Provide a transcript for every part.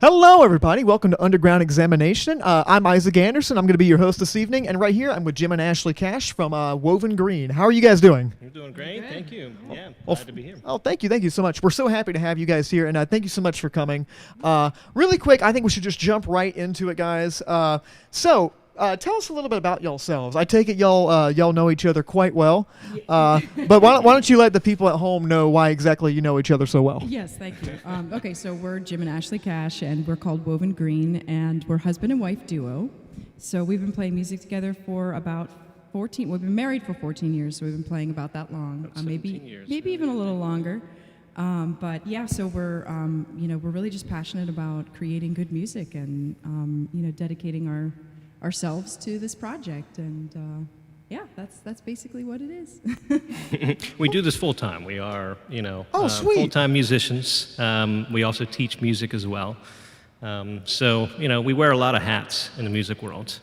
Hello, everybody. Welcome to Underground Examination. I'm Isaac Anderson. I'm going to be your host this evening. And right here, I'm with Jim and Ashley Cash from Woven Green. How are you guys doing? You're doing great. Thank you. Yeah, Well, glad to be here. Oh, thank you. Thank you so much. We're so happy to have you guys here. And thank you so much for coming. Really quick, I think we should just jump right into it, guys. Tell us a little bit about yourselves. I take it y'all know each other quite well. But why don't you let the people at home know why exactly you know each other so well? Yes, thank you. Okay, so we're Jim and Ashley Cash, and we're called Woven Green, and we're husband and wife duo. So we've been playing music together for about 14. We've been married for 14 years, so we've been playing about that long. About 17 years. Maybe even a little longer. But yeah, so we're we're really just passionate about creating good music and dedicating ourselves to this project, and yeah, that's basically what it is. We do this full time. We are, Sweet. full-time musicians. We also teach music as well. We wear a lot of hats in the music world.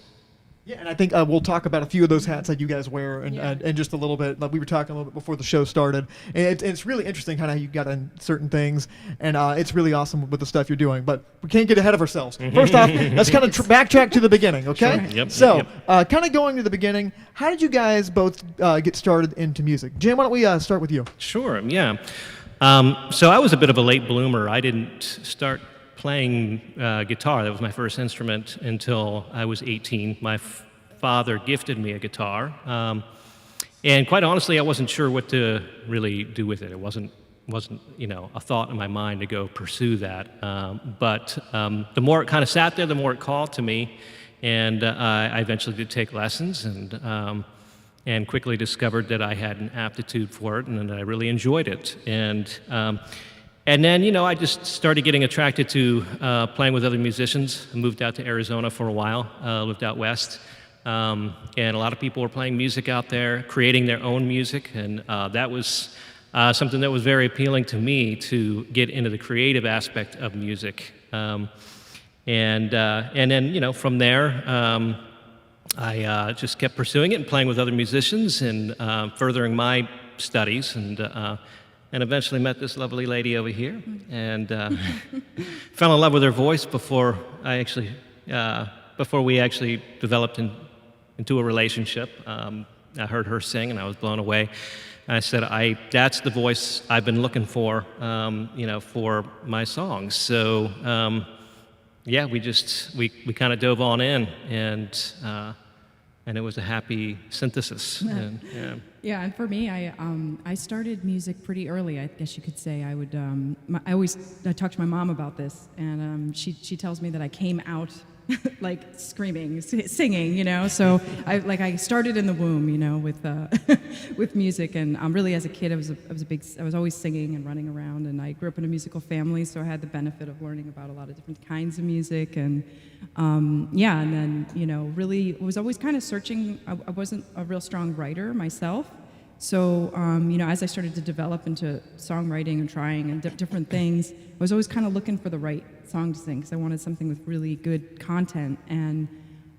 Yeah, and I think we'll talk about a few of those hats that you guys wear Yeah. in just a little bit. Like we were talking a little bit before the show started. And it's really interesting kind of how you got in certain things, and it's really awesome with the stuff you're doing. But we can't get ahead of ourselves. First off, let's kind of backtrack to the beginning, okay? Sure. Yep, So, yep. kind of going to the beginning, how did you guys both get started into music? Jim, why don't we start with you? Sure, yeah. So I was a bit of a late bloomer. I didn't start playing guitar. That was my first instrument until I was 18. My father gifted me a guitar. And quite honestly, I wasn't sure what to really do with it. It wasn't a thought in my mind to go pursue that. But the more it kind of sat there, the more it called to me. And I eventually did take lessons and quickly discovered that I had an aptitude for it and that I really enjoyed it. And then, I just started getting attracted to playing with other musicians. I moved out to Arizona for a while, lived out west. And a lot of people were playing music out there, creating their own music. And that was something that was very appealing to me, to get into the creative aspect of music. And then, from there, I just kept pursuing it and playing with other musicians and furthering my studies, and eventually met this lovely lady over here, and fell in love with her voice before we actually developed into a relationship. I heard her sing, and I was blown away. I said, "That's the voice I've been looking for, for my songs." So, yeah, we kind of dove on in, and it was a happy synthesis. And, yeah. Yeah, and for me, I started music pretty early. I guess you could say I would. I talk to my mom about this, and she tells me that I came out like screaming, singing. So I started in the womb, with with music, and really as a kid, I was always singing and running around, and I grew up in a musical family, so I had the benefit of learning about a lot of different kinds of music, and and then really was always kind of searching. I wasn't a real strong writer myself. So, as I started to develop into songwriting and trying and different things, I was always kind of looking for the right song to sing because I wanted something with really good content. And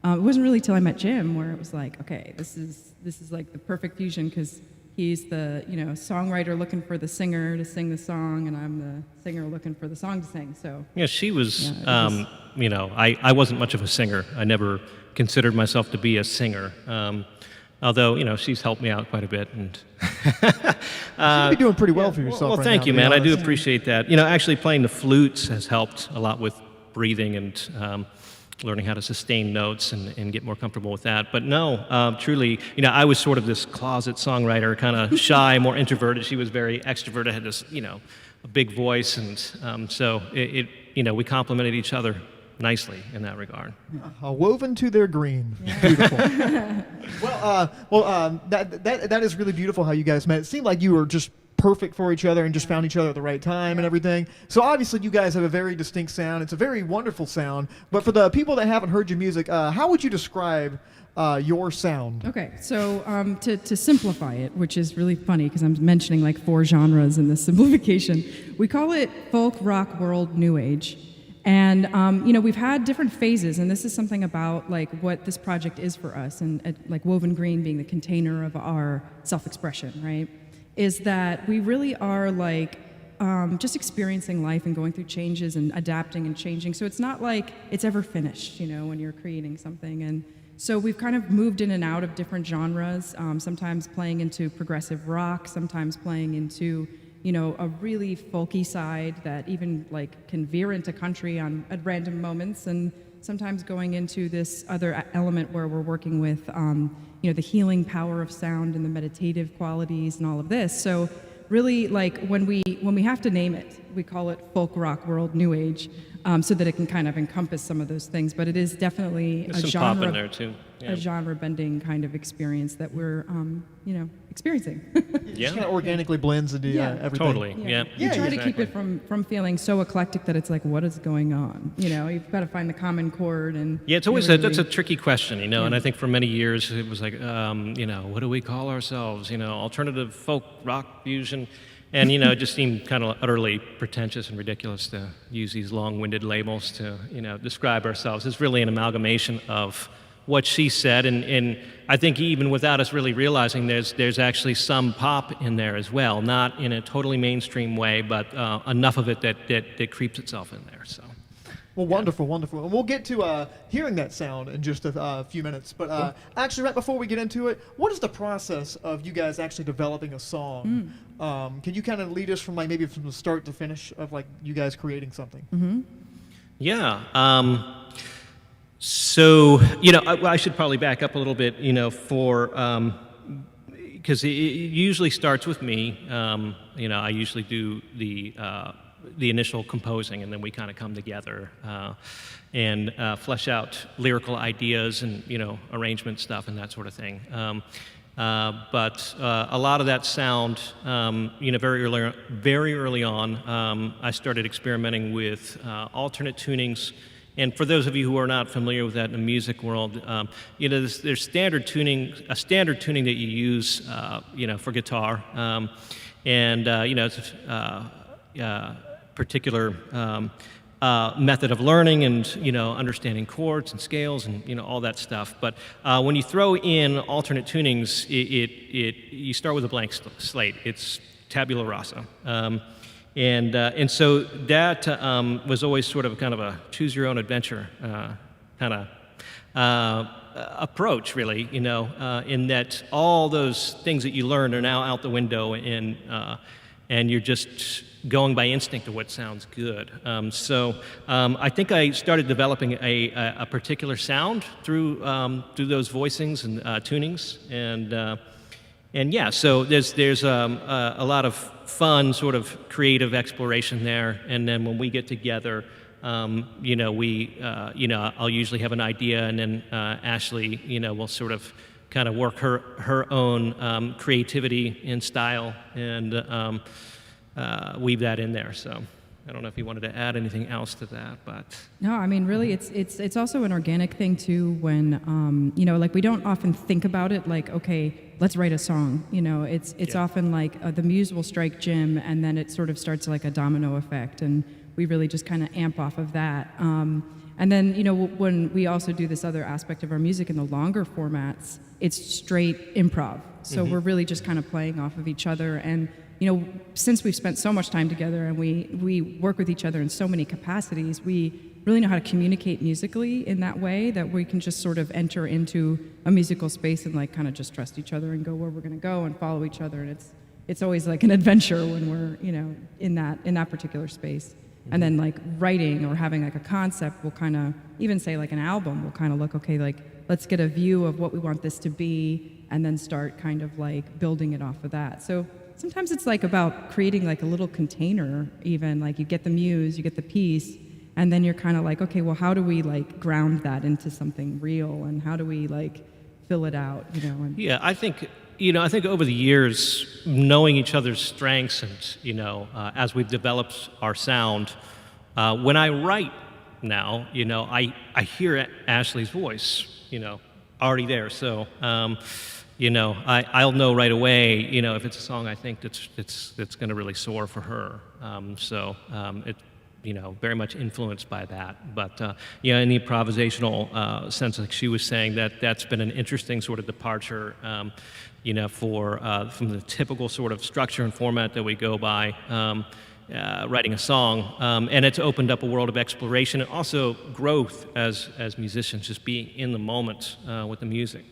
it wasn't really till I met Jim where it was like, okay, this is like the perfect fusion because he's the songwriter looking for the singer to sing the song, and I'm the singer looking for the song to sing. So Yeah, she was, Yeah, it was- I wasn't much of a singer. I never considered myself to be a singer. Although, she's helped me out quite a bit. And You'd be doing pretty well for yourself. well, right thank now, you, to be man. I do honest. appreciate that. Actually playing the flutes has helped a lot with breathing and learning how to sustain notes and get more comfortable with that. But no, truly, I was sort of this closet songwriter, kind of shy, more introverted. She was very extroverted, had this, a big voice. And so we complemented each other nicely in that regard. Woven to their green. Beautiful. That is really beautiful how you guys met. It seemed like you were just perfect for each other and just found each other at the right time and everything. So obviously you guys have a very distinct sound. It's a very wonderful sound. But for the people that haven't heard your music, how would you describe your sound? Okay, so to simplify it, which is really funny because I'm mentioning like 4 genres in this simplification, we call it folk, rock, world, new age. And we've had different phases, and this is something about like what this project is for us, and like Woven Green being the container of our self-expression, right? Is that we really are like just experiencing life and going through changes and adapting and changing. So it's not like it's ever finished, when you're creating something. And so we've kind of moved in and out of different genres, sometimes playing into progressive rock, sometimes playing into, a really folky side that even like can veer into country at random moments, and sometimes going into this other element where we're working with, the healing power of sound and the meditative qualities and all of this. So really, like when we have to name it, we call it folk rock world new age, so that it can kind of encompass some of those things. But it is definitely There's a some pop in genre, there too. Yeah. a genre bending kind of experience that we're, experiencing. It just kind of organically blends into Yeah. everything. Totally. Yeah. You Yeah, try to keep exactly. it from feeling so eclectic that it's like, what is going on? You've got to find the common chord. And Yeah, it's always that's a tricky question, and I think for many years it was like, what do we call ourselves? Alternative folk rock fusion, and it just seemed kind of utterly pretentious and ridiculous to use these long-winded labels to describe ourselves. It's really an amalgamation of what she said, and I think even without us really realizing, there's actually some pop in there as well, not in a totally mainstream way, but enough of it that creeps itself in there. So. Well, wonderful, wonderful. And we'll get to hearing that sound in just a few minutes. But actually, right before we get into it, what is the process of you guys actually developing a song? Can you kind of lead us from maybe from the start to finish of you guys creating something? Mm-hmm. Yeah. So, I should probably back up a little bit, because it usually starts with me. I usually do the initial composing, and then we kind of come together and flesh out lyrical ideas and arrangement stuff and that sort of thing. But a lot of that sound, very early on, I started experimenting with alternate tunings. And for those of you who are not familiar with that in the music world, there's standard tuning, a standard tuning that you use, for guitar, and it's particular method of learning and understanding chords and scales and all that stuff. But when you throw in alternate tunings, you start with a blank slate. It's tabula rasa. And so that was always sort of kind of a choose your own adventure kind of approach, really, in that all those things that you learned are now out the window, and you're just going by instinct of what sounds good. So I think I started developing a particular sound through those voicings and tunings, and yeah, so there's a lot of fun sort of creative exploration there, and then when we get together, I'll usually have an idea, and then Ashley, will sort of kind of work her own creativity and style and weave that in there. So I don't know if you wanted to add anything else to that, but No, I mean, really, it's also an organic thing too. When we don't often think about it like, okay, let's write a song. It's often like the muse will strike Jim, and then it sort of starts like a domino effect, and we really just kind of amp off of that. And then when we also do this other aspect of our music in the longer formats, it's straight improv. So we're really just kind of playing off of each other. And since we've spent so much time together and we work with each other in so many capacities, we really know how to communicate musically in that way that we can just sort of enter into a musical space and like kind of just trust each other and go where we're going to go and follow each other. And it's always like an adventure when we're in that particular space. And then like writing or having like a concept, we'll kind of even say like an album, we'll kind of look, okay, like let's get a view of what we want this to be and then start kind of like building it off of that. So sometimes it's like about creating like a little container, even like you get the muse, you get the piece, and then you're kind of like, okay, well, how do we like ground that into something real, and how do we like fill it out, And, yeah, I think over the years, knowing each other's strengths and as we've developed our sound, when I write now, I hear Ashley's voice, already there. So. I'll know right away, if it's a song I think that's going to really soar for her. It's very much influenced by that. But in the improvisational sense, like she was saying, that's been an interesting sort of departure, from the typical sort of structure and format that we go by. writing a song, and it's opened up a world of exploration and also growth as musicians, just being in the moment with the music.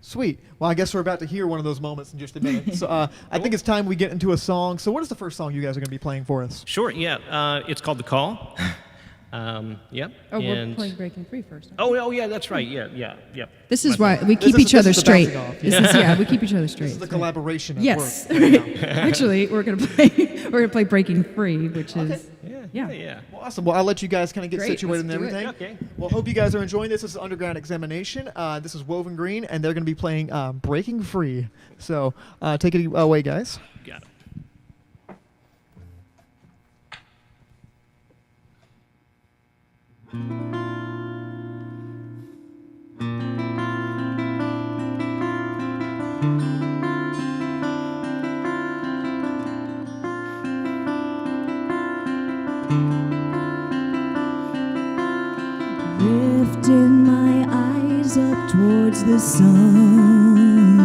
Sweet. Well, I guess we're about to hear one of those moments in just a minute. So I think it's time we get into a song. So what is the first song you guys are going to be playing for us? Sure, yeah. It's called The Call. Yep. Oh, we're and playing Breaking Free first. oh, yeah, that's right. Yeah. This is why we keep is- each other this is the straight. bouncing off, This is, we keep each other straight. This is the collaboration at Yes. work. Right now. Actually, we're gonna play Breaking Free, which is Yeah. Well, awesome. Well, I'll let you guys kind of get Great, situated and let's do it. everything. Okay. Well, hope you guys are enjoying this. This is Underground Examination. This is Woven Green, and they're going to be playing Breaking Free. So take it away, guys. Got it. Lifting my eyes up towards the sun,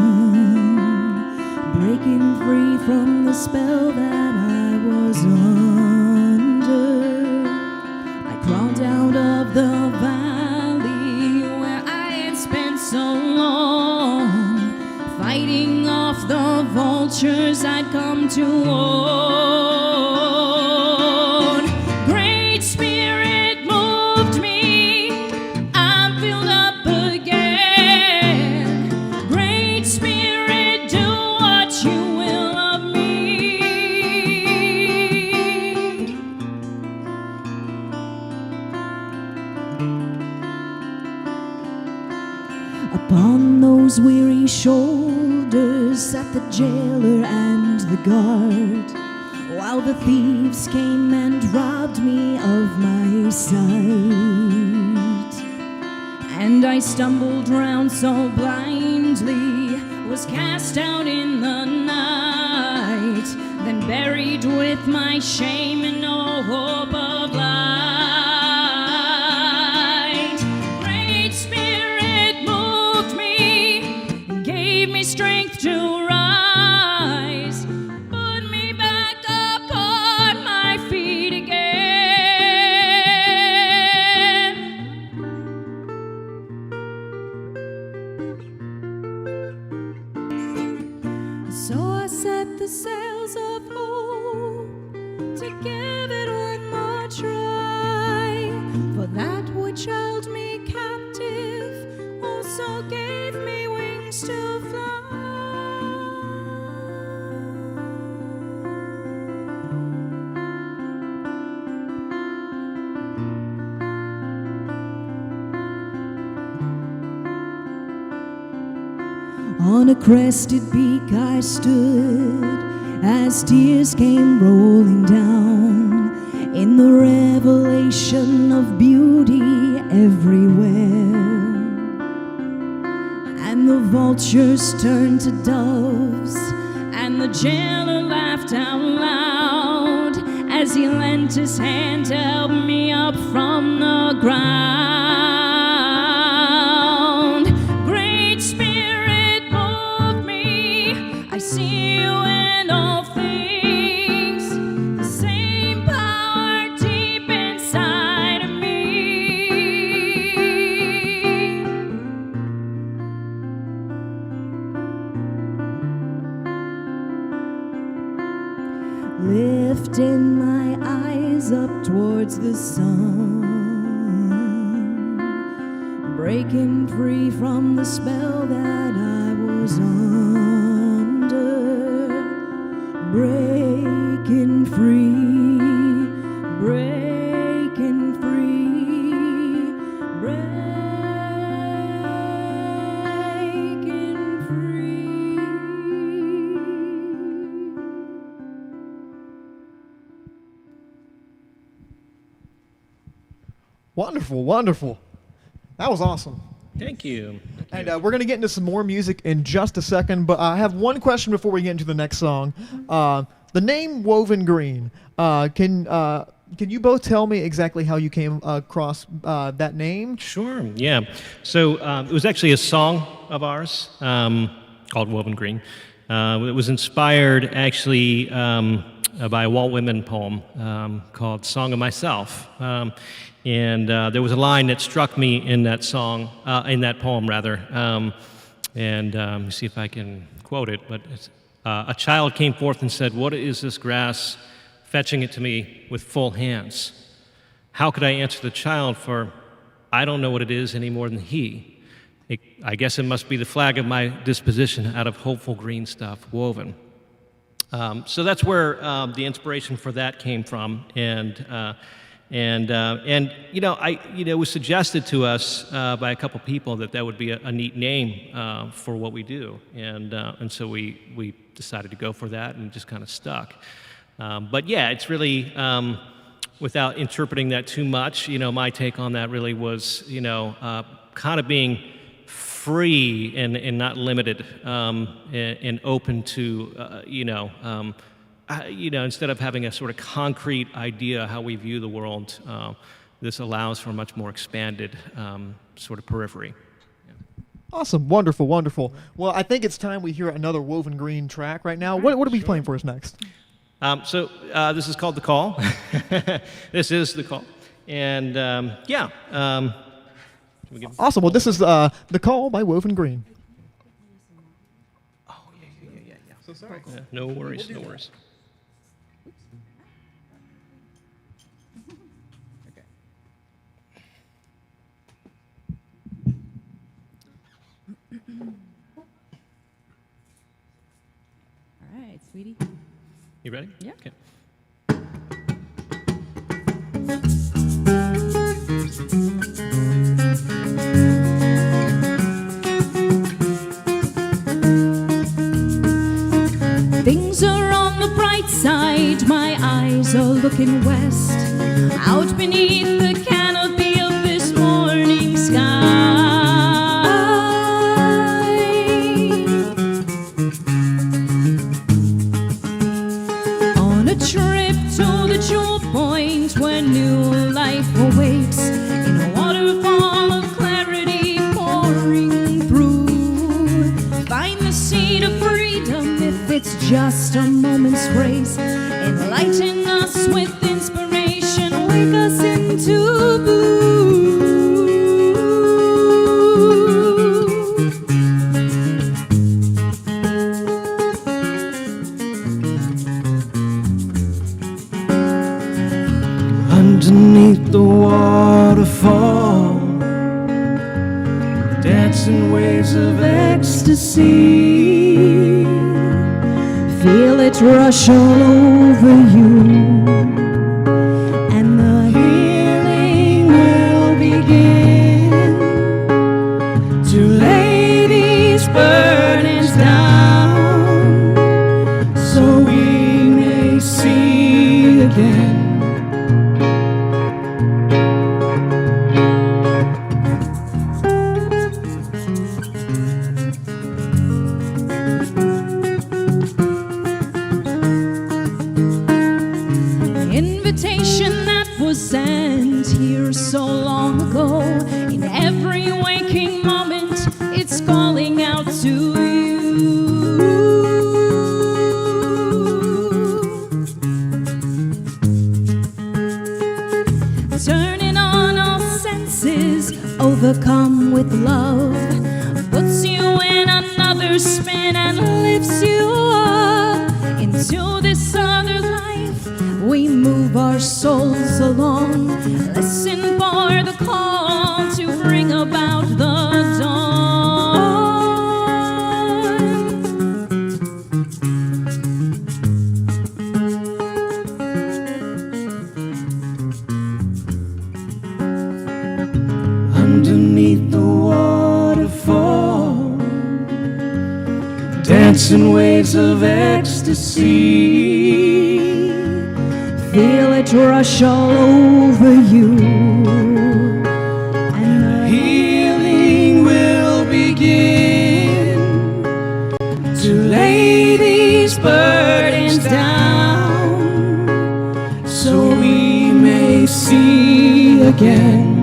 breaking free from the spell that I was under. I crawled out of the valley where I had spent so long, fighting off the vultures I'd come to warn. Great Spirit moved me, I'm filled up again. Great Spirit, do what you will of me. Upon those weary shoulders sat the jailer and the guard, while the thieves came and robbed me of my sight. And I stumbled round so blindly, was cast out in the night, then buried with my shame and no hope of light. Great Spirit moved me, gave me strength to rise, put me back up on my feet again. So I set the sails of hope to give it one more try, for that which held me captive also gave me wings to fly. On a crested peak I stood as tears came rolling down, in the revelation of beauty everywhere. And the vultures turned to doves, and the jailer laughed out loud as he lent his hand to help me up from the ground. Great Spirit moved me, I see you in all things, the same power deep inside of me. Lifting my eyes up towards the sun, breaking free from the spell that I was under. Breaking free, breaking free, breaking free. Wonderful, wonderful. That was awesome. Thank you. And we're going to get into some more music in just a second, but I have one question before we get into the next song. The name Woven Green, can you both tell me exactly how you came across that name? Sure, yeah. So it was actually a song of ours called Woven Green. It was inspired actually by a Walt Whitman poem called "Song of Myself," and there was a line that struck me in that song, in that poem rather, and let me see if I can quote it. But it's, a child came forth and said, "What is this grass?" Fetching it to me with full hands. How could I answer the child? For I don't know what it is any more than he. I guess it must be the flag of my disposition out of hopeful green stuff woven. So that's where the inspiration for that came from, and you know, it was suggested to us by a couple people that would be a neat name for what we do, and so we decided to go for that, and it just kind of stuck. But yeah, it's really without interpreting that too much. You know, my take on that really was, you know, kind of being free and not limited, and open to, you know, instead of having a sort of concrete idea how we view the world, this allows for a much more expanded sort of periphery. Awesome, wonderful, wonderful. Well, I think it's time we hear another Woven Green track right now. What are we playing for us next? So this is called The Call. This is The Call. And yeah. Awesome. Well, this is The Call by Woven Green. Oh, yeah. So sorry. Yeah, no worries, no worries. All right, sweetie. You ready? Yeah. Okay. Things are on the bright side, my eyes are looking west, out beneath the canopy of this morning sky. On a trip to the jewel point where new life awaits, in a waterfall of clarity pouring through, find the seed of freedom if it's just a moment's grace. Enlighten us with inspiration, wake us into blue. Underneath the waterfall, dancing waves of ecstasy. Feel it rush all over you, and the healing will begin to lay these burdens down, so we may see again. Invitation that was sent here so long ago, in every waking moment it's calling out to you. Turning on all senses, overcome with love, puts you in another spin and lifts you up into this other life. We move our souls along, listen for the call to bring about the dawn. Underneath the waterfall, dancing waves of ecstasy. Feel it rush all over you, and the healing will begin to lay these burdens down, so we may see again.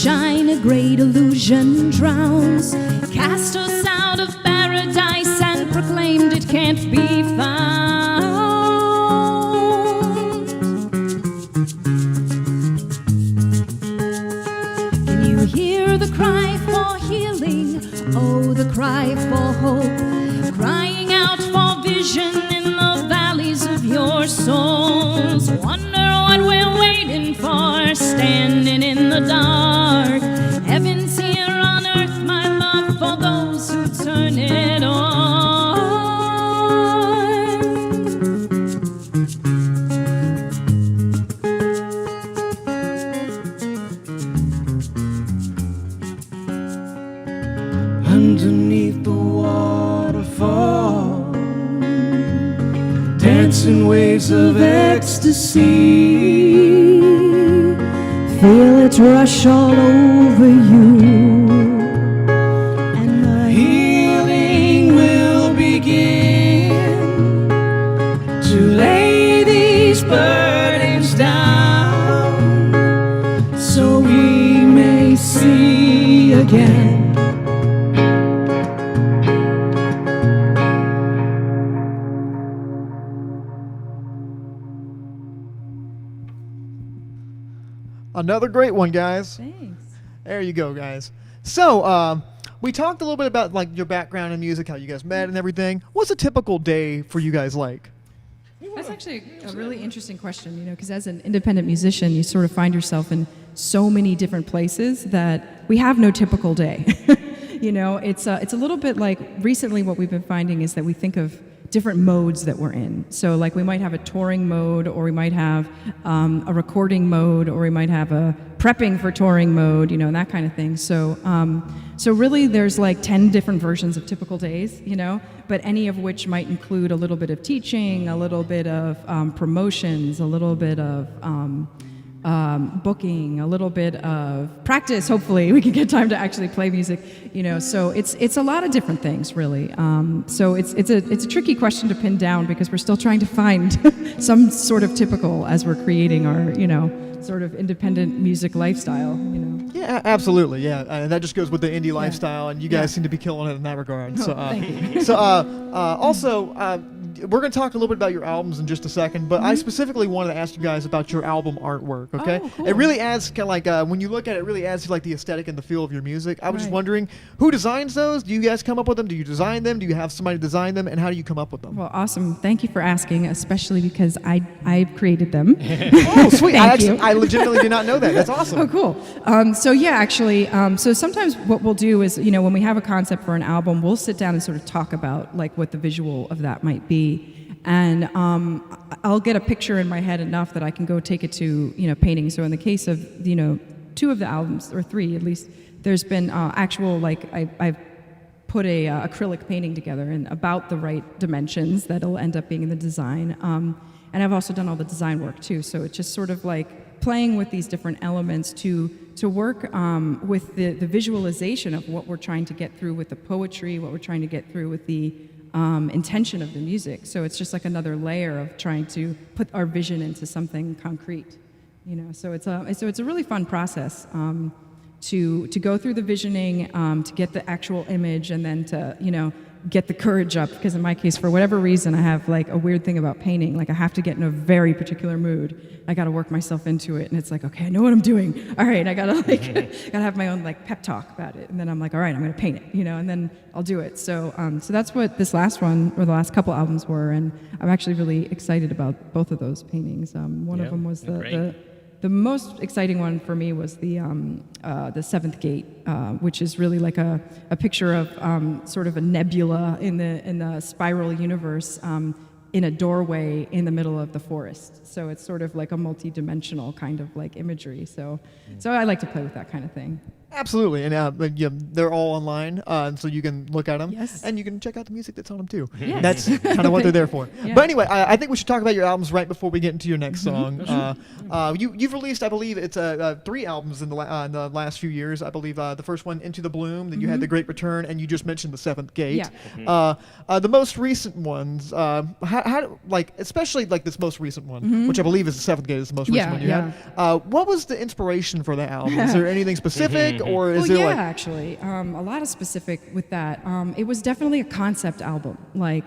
shine, a great illusion drowns, cast us out of paradise and proclaimed it can't be found. Can you hear the cry for healing? Oh, the cry for hope, crying out for vision in the valleys of your souls. Wonder what we're waiting for, standing in the dark. Heaven's here on earth, my love, for those who turn it on. Underneath the waterfall, dancing waves of ecstasy, feel it rush all over you, and the healing will begin to lay these burdens down, so we may see again. Another great one, guys. Thanks. There you go, guys. So, we talked a little bit about like your background in music, how you guys met and everything. What's a typical day for you guys like? That's actually a really interesting question, you know, because as an independent musician, you sort of find yourself in so many different places that we have no typical day. You know, it's a little bit like recently what we've been finding is that we think of different modes that we're in. So like we might have a touring mode, or we might have a recording mode, or we might have a prepping for touring mode, you know, and that kind of thing. So so really there's like 10 different versions of typical days, you know, but any of which might include a little bit of teaching, a little bit of promotions, a little bit of booking, a little bit of practice. Hopefully we can get time to actually play music, you know. So it's a lot of different things, really. So it's a tricky question to pin down because we're still trying to find some sort of typical as we're creating our, you know, sort of independent music lifestyle, you know. Yeah, absolutely. Yeah, and that just goes with the indie lifestyle, and you guys seem to be killing it in that regard. So, thank you. So, also, we're going to talk a little bit about your albums in just a second, but I specifically wanted to ask you guys about your album artwork. Okay, Oh, cool. it really adds kind of like when you look at it, it really adds to like the aesthetic and the feel of your music. I was just Right. wondering, who designs those? Do you guys come up with them? Do you design them? Do you have somebody design them? And how do you come up with them? Well, awesome. Thank you for asking, especially because I created them. Oh, sweet! Thank you. I legitimately did not know that. That's awesome. Oh, cool. So yeah, actually, so sometimes what we'll do is, you know, when we have a concept for an album, we'll sit down and sort of talk about like what the visual of that might be. And I'll get a picture in my head enough that I can go take it to, you know, painting. So in the case of, you know, 2 of the albums, or 3 at least, there's been actual, like, I've put a acrylic painting together in about the right dimensions that'll end up being in the design. And I've also done all the design work too. So it's just sort of like playing with these different elements to work with the visualization of what we're trying to get through with the poetry, what we're trying to get through with the intention of the music. So it's just like another layer of trying to put our vision into something concrete, you know. So it's a really fun process to go through the visioning, to get the actual image, and then to, you know, get the courage up. Because in my case, for whatever reason, I have like a weird thing about painting. Like I have to get in a very particular mood. I got to work myself into it, and it's like, okay, I know what I'm doing. All right, I gotta have my own like pep talk about it, and then I'm like, all right, I'm gonna paint it, you know, and then I'll do it. So so that's what this last one, or the last couple albums, were, and I'm actually really excited about both of those paintings. One of them was the most exciting one for me was the Seventh Gate, which is really like a picture of sort of a nebula in the spiral universe in a doorway in the middle of the forest. So it's sort of like a multi-dimensional kind of like imagery. So I like to play with that kind of thing. Absolutely, and but, yeah, they're all online, and so you can look at them, Yes. and you can check out the music that's on them too. Yes. That's kind of what they're there for. Yeah. But anyway, I think we should talk about your albums right before we get into your next Mm-hmm. song. You've released, I believe, it's 3 albums in in the last few years. I believe the first one, Into the Bloom, then you had The Great Return, and you just mentioned The Seventh Gate. Yeah. The most recent ones, how like especially like this most recent one, which I believe is The Seventh Gate, is the most recent Mm-hmm. Yeah, one you had. What was the inspiration for the album? Is there anything specific, or is Well, there yeah, like actually, a lot of specific with that. It was definitely a concept album, like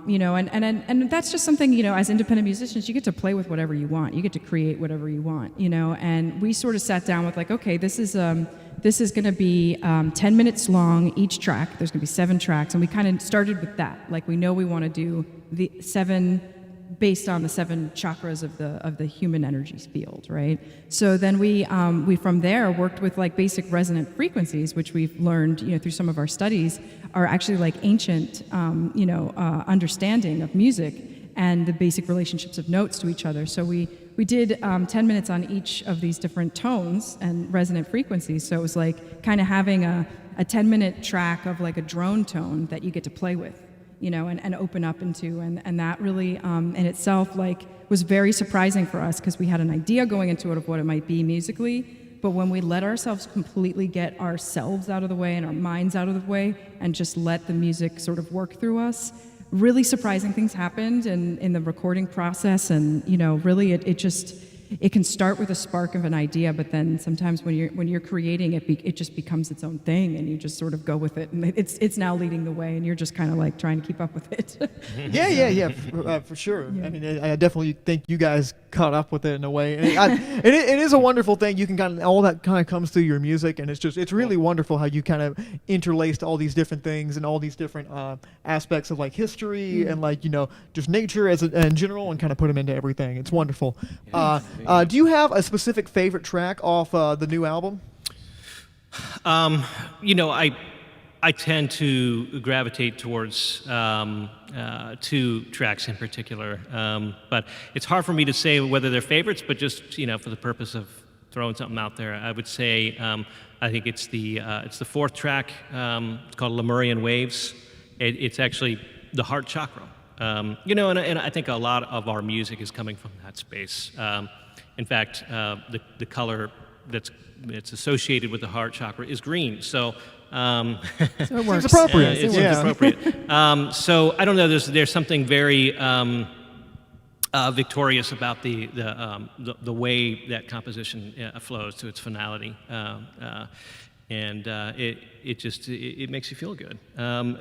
you know, and that's just something, you know, as independent musicians, you get to play with whatever you want, you get to create whatever you want, you know. And we sort of sat down with like, okay, this is going to be 10 minutes long each track. There's going to be 7 tracks, and we kind of started with that. Like we know we want to do the 7 based on the 7 chakras of the human energy field, right? So then we from there worked with like basic resonant frequencies, which we've learned, you know, through some of our studies, are actually like ancient, understanding of music and the basic relationships of notes to each other. So we did 10 minutes on each of these different tones and resonant frequencies. So it was like kind of having a 10-minute track of like a drone tone that you get to play with, you know, and open up into, and that really in itself like was very surprising for us, because we had an idea going into it of what it might be musically, but when we let ourselves completely get ourselves out of the way and our minds out of the way and just let the music sort of work through us, really surprising things happened in the recording process. And you know, really it can start with a spark of an idea, but then sometimes when you're creating it, it just becomes its own thing, and you just sort of go with it, and it's now leading the way, and you're just kind of like trying to keep up with it. Yeah, for sure. Yeah. I mean, I definitely think you guys caught up with it in a way. And it is a wonderful thing. You can kind of, all that kind of comes through your music, and it's really wonderful how you kind of interlaced all these different things and all these different aspects of like history and like, you know, just nature in general, and kind of put them into everything. It's wonderful. Do you have a specific favorite track off the new album? You know, I tend to gravitate towards 2 tracks in particular, but it's hard for me to say whether they're favorites. But just, you know, for the purpose of throwing something out there, I would say I think it's the 4th track. It's called Lemurian Waves. It's actually the heart chakra. You know, and I think a lot of our music is coming from that space. In fact, the color that's associated with the heart chakra is green. So. So it works. It's appropriate. It seems appropriate. So I don't know. There's something very victorious about the way that composition flows to its finality, and it makes you feel good. And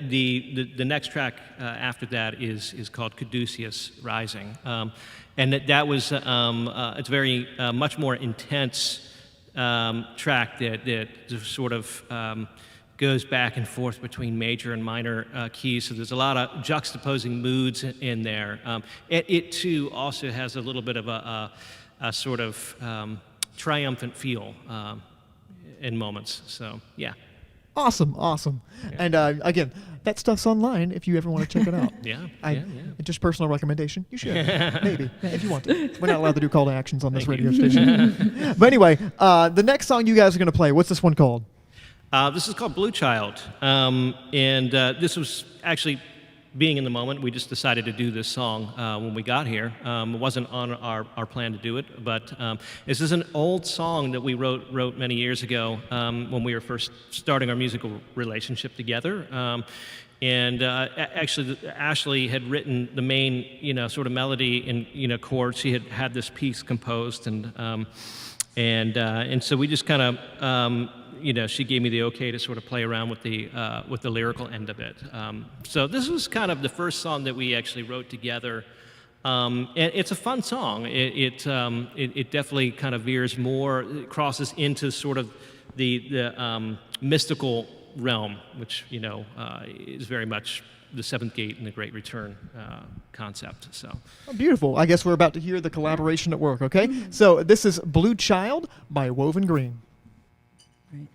the next track after that is called Caduceus Rising, and that was it's very much more intense. Track that sort of goes back and forth between major and minor keys. So there's a lot of juxtaposing moods in there. It too also has a little bit of a sort of triumphant feel in moments. So yeah. Awesome. And again, that stuff's online if you ever want to check it out. Yeah. Just personal recommendation. You should, maybe, if you want to. We're not allowed to do call to actions on this radio station. But anyway, the next song you guys are going to play, what's this one called? This is called Blue Child, and this was actually, being in the moment, we just decided to do this song when we got here. It wasn't on our plan to do it, but this is an old song that we wrote many years ago when we were first starting our musical relationship together. And actually, Ashley had written the main, you know, sort of melody and, you know, chords. She had this piece composed, and so we just kind of. You know, she gave me the okay to sort of play around with the lyrical end of it. So this was kind of the first song that we actually wrote together. And it's a fun song. It definitely kind of veers more, it crosses into sort of the mystical realm, which, you know, is very much the Seventh Gate and the Great Return concept. So Oh, beautiful. I guess we're about to hear the collaboration at work, okay? So this is Blue Child by Woven Green. Right.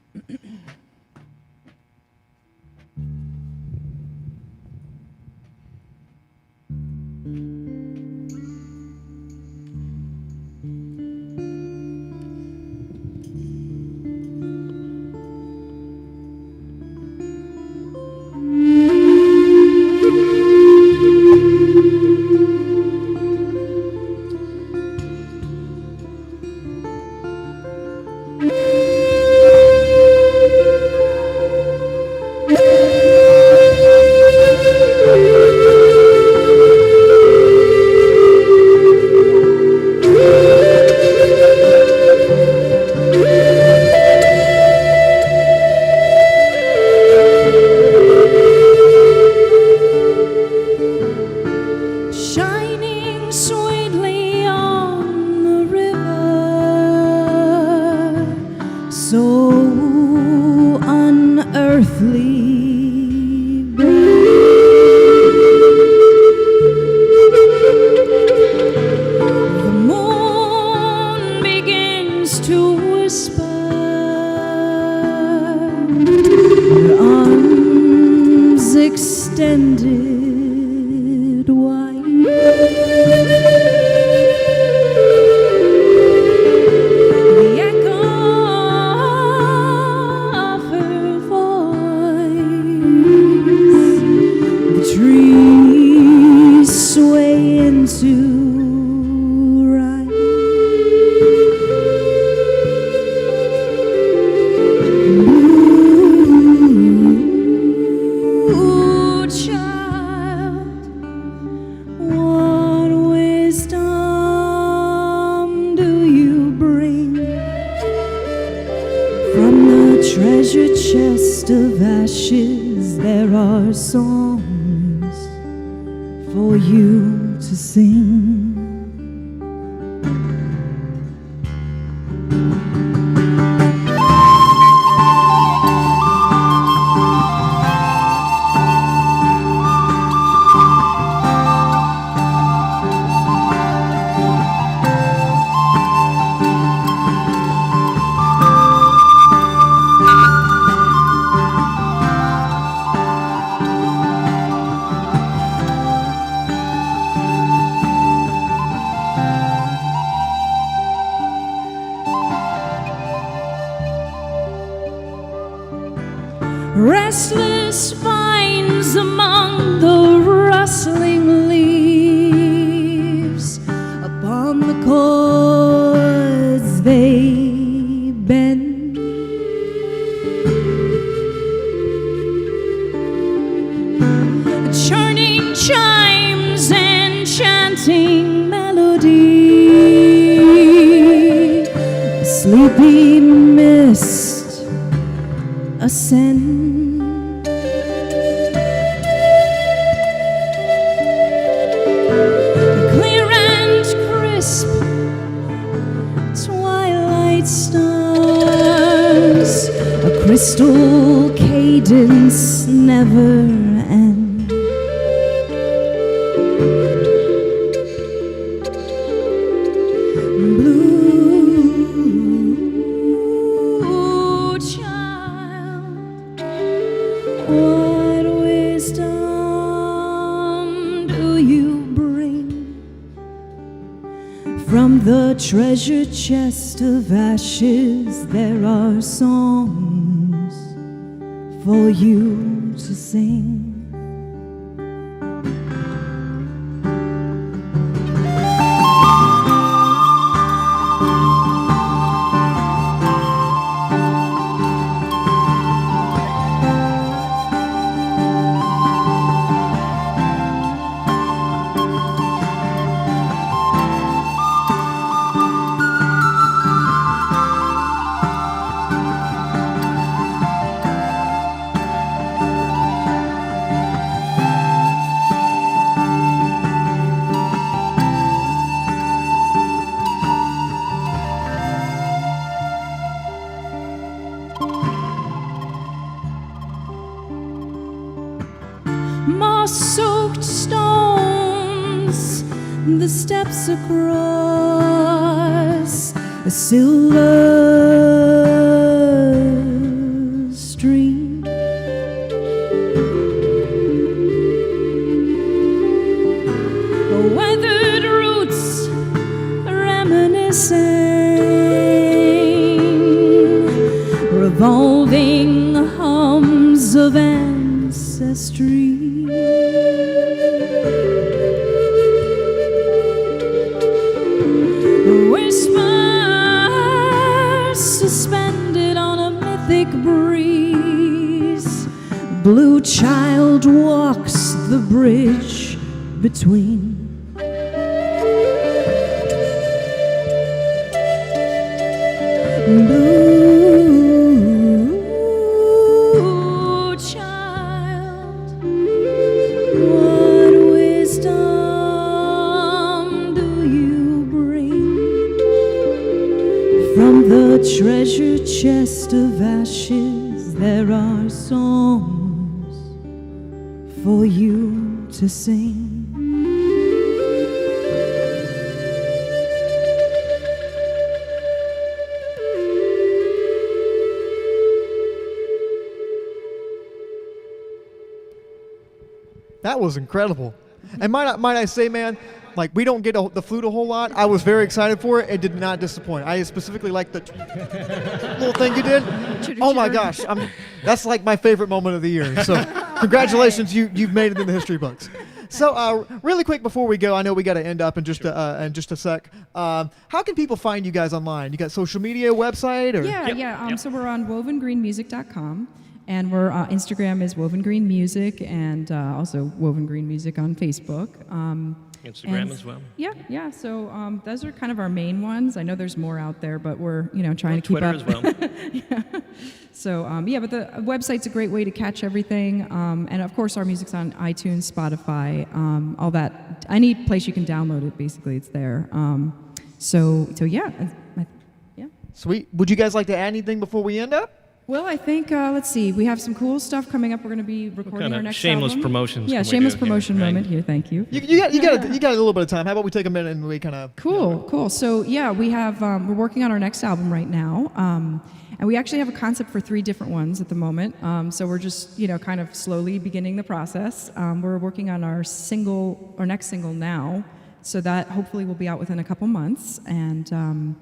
are songs for you to sing. Restless vines among the rustling leaves, Upon the chords they bend. churning chimes and chanting melody. A sleepy mist ascend. Clear and crisp twilight stars, A crystal cadence never ends. Blue child, what wisdom do you bring From the treasure chest of ashes there are songs for you to sing. moss-soaked stones, the steps across A silver stream. weathered roots reminiscing, Revolving hums of ancestry. whispers suspended on a mythic breeze. Blue child walks the bridge between. Blue child, what wisdom do you bring From the treasure chest of ashes there are songs for you to sing. That was incredible. And might I say, man, like we don't get the flute a whole lot. I was very excited for it. It did not disappoint. I specifically liked the little thing you did. Oh my gosh, that's like my favorite moment of the year. So congratulations, you've made it in the history books. So really quick before we go, I know we got to end up in just a sec. How can people find you guys online? You got social media, website, or Yeah. So we're on wovengreenmusic.com. And we're Instagram is Woven Green Music, and also Woven Green Music on Facebook. Instagram And- as well. Yeah. So those are kind of our main ones. I know there's more out there, but we're trying to keep Twitter up. as well. So but the website's a great way to catch everything, and of course our music's on iTunes, Spotify, all that. Any place you can download it, basically, it's there. So yeah, yeah. Sweet. Would you guys like to add anything before we end up? Well, I think let's see. We have some cool stuff coming up. We're going to be recording kind our of next shameless album. promotions Yeah, can we shameless do here, promotion right? moment here. Thank you. You got a little bit of time. How about we take a minute and we kind of Cool. So yeah, we have we're working on our next album right now, and we actually have a concept for 3 different ones at the moment. So we're just kind of slowly beginning the process. We're working on our next single now, so that hopefully will be out within a couple months. And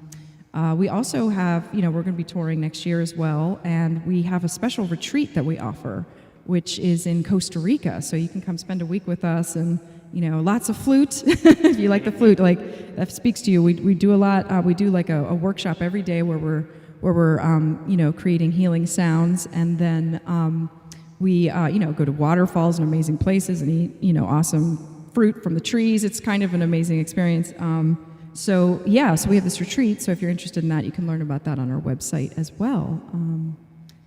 we also have we're going to be touring next year as well, and we have a special retreat that we offer, which is in Costa Rica. So you can come spend a week with us and. Lots of flute. If you like the flute, like that speaks to you. We do a lot. We do like a workshop every day where we're creating healing sounds, and then we go to waterfalls and amazing places and eat awesome fruit from the trees. It's kind of an amazing experience. So we have this retreat. So if you're interested in that, you can learn about that on our website as well.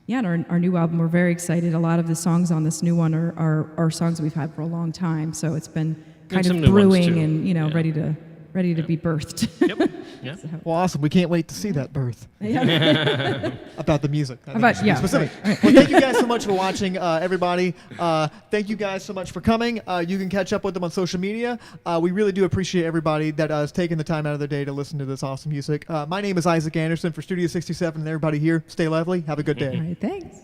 And our new album, we're very excited. A lot of the songs on this new one are songs we've had for a long time, so it's been kind some of new ones, brewing too. and Yeah. ready to be birthed. Yep. Yeah. Well, awesome. We can't wait to see that birth. About the music. I think About- we should be yeah, specific. right. Well, thank you guys so much for watching, everybody. Thank you guys so much for coming. You can catch up with them on social media. We really do appreciate everybody that is taking the time out of their day to listen to this awesome music. My name is Isaac Anderson for Studio 67, and everybody here, stay lovely. Have a good day. All right, thanks.